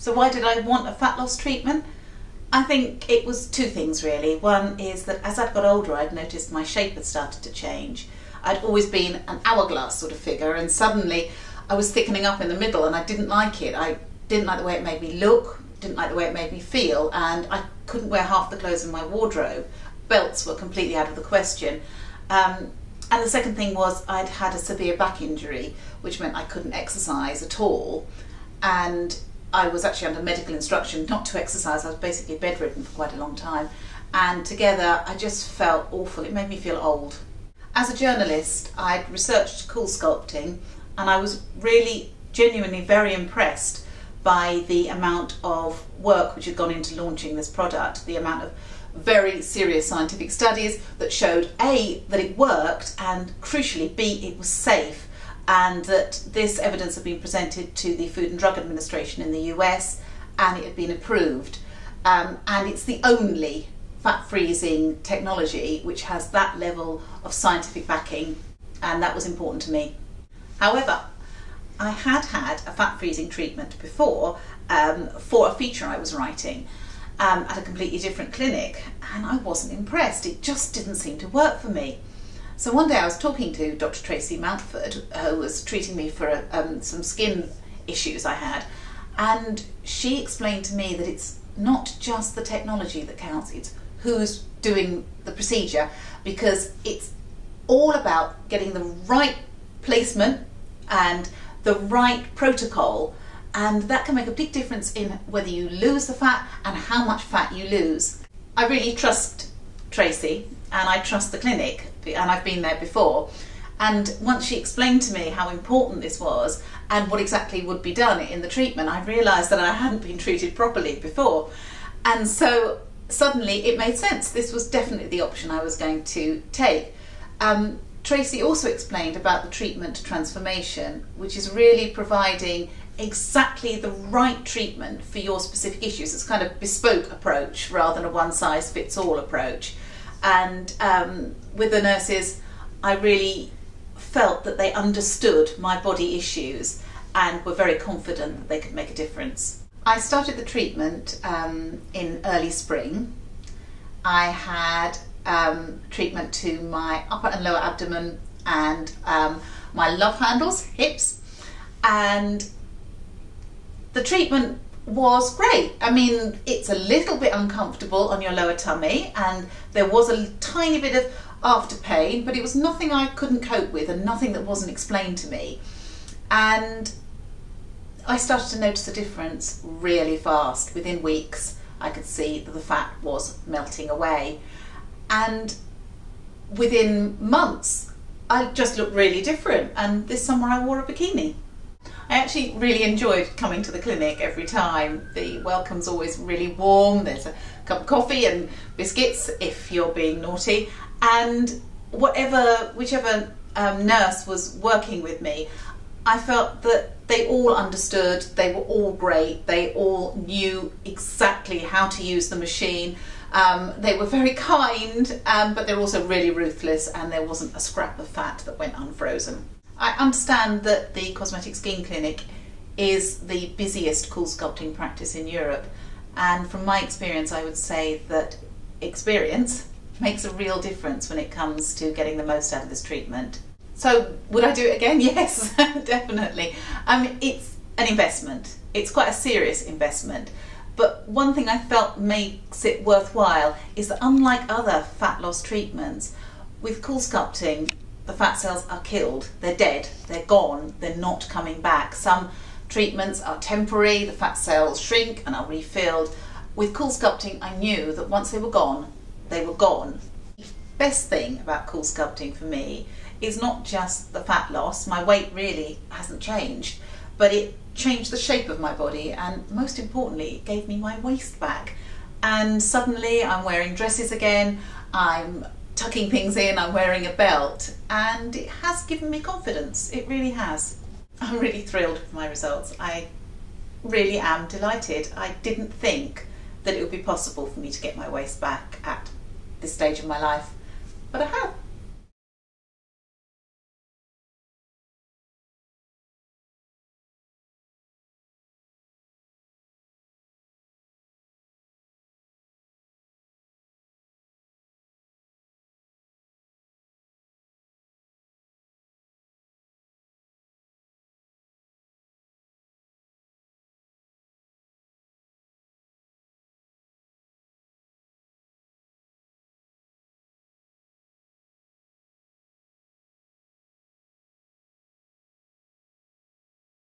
So why did I want a fat loss treatment? I think it was two things really. One is that as I'd got older, I'd noticed my shape had started to change. I'd always been an hourglass sort of figure, and suddenly I was thickening up in the middle, and I didn't like it. I didn't like the way it made me look, didn't like the way it made me feel, and I couldn't wear half the clothes in my wardrobe. Belts were completely out of the question. And the second thing was I'd had a severe back injury, which meant I couldn't exercise at all. And I was actually under medical instruction not to exercise. I was basically bedridden for quite a long time. And together I just felt awful. It made me feel old. As a journalist, I'd researched CoolSculpting, and I was really genuinely very impressed by the amount of work which had gone into launching this product, the amount of very serious scientific studies that showed A, that it worked, and crucially B, it was safe, and that this evidence had been presented to the Food and Drug Administration in the US, and it had been approved. And it's the only fat freezing technology which has that level of scientific backing, and that was important to me. However, I had had a fat freezing treatment before for a feature I was writing at a completely different clinic, and I wasn't impressed. It just didn't seem to work for me. So one day I was talking to Dr. Tracy Mountford, who was treating me for some skin issues I had, and she explained to me that it's not just the technology that counts, it's who's doing the procedure, because it's all about getting the right placement and the right protocol, and that can make a big difference in whether you lose the fat and how much fat you lose. I really trust Tracy, and I trust the clinic, and I've been there before, and once she explained to me how important this was and what exactly would be done in the treatment, I realised that I hadn't been treated properly before, and so suddenly it made sense. This was definitely the option I was going to take. Tracy also explained about the treatment transformation, which is really providing exactly the right treatment for your specific issues. It's kind of bespoke approach rather than a one-size-fits-all approach. And with the nurses, I really felt that they understood my body issues and were very confident that they could make a difference. I started the treatment in early spring. I had treatment to my upper and lower abdomen and my love handles, hips, and the treatment was great. I mean, it's a little bit uncomfortable on your lower tummy, and there was a tiny bit of after pain, but it was nothing I couldn't cope with and nothing that wasn't explained to me. And I started to notice a difference really fast. Within weeks, I could see that the fat was melting away. And within months, I just looked really different. And this summer I wore a bikini. I actually really enjoyed coming to the clinic every time. The welcome's always really warm. There's a cup of coffee and biscuits if you're being naughty. And whichever nurse was working with me, I felt that they all understood, they were all great, they all knew exactly how to use the machine. They were very kind, but they're also really ruthless, and there wasn't a scrap of fat that went unfrozen. I understand that the Cosmetic Skin Clinic is the busiest CoolSculpting practice in Europe, and from my experience I would say that experience makes a real difference when it comes to getting the most out of this treatment. So would I do it again? Yes, definitely. It's an investment. It's quite a serious investment. But one thing I felt makes it worthwhile is that unlike other fat loss treatments, with CoolSculpting, the fat cells are killed. They're dead. They're gone. They're not coming back. Some treatments are temporary. The fat cells shrink and are refilled. With CoolSculpting, I knew that once they were gone, they were gone. The best thing about CoolSculpting for me is not just the fat loss. My weight really hasn't changed, but it changed the shape of my body, and most importantly, it gave me my waist back. And suddenly I'm wearing dresses again, I'm tucking things in, I'm wearing a belt, and it has given me confidence. It really has. I'm really thrilled with my results. I really am delighted. I didn't think that it would be possible for me to get my waist back at this stage of my life, but I have.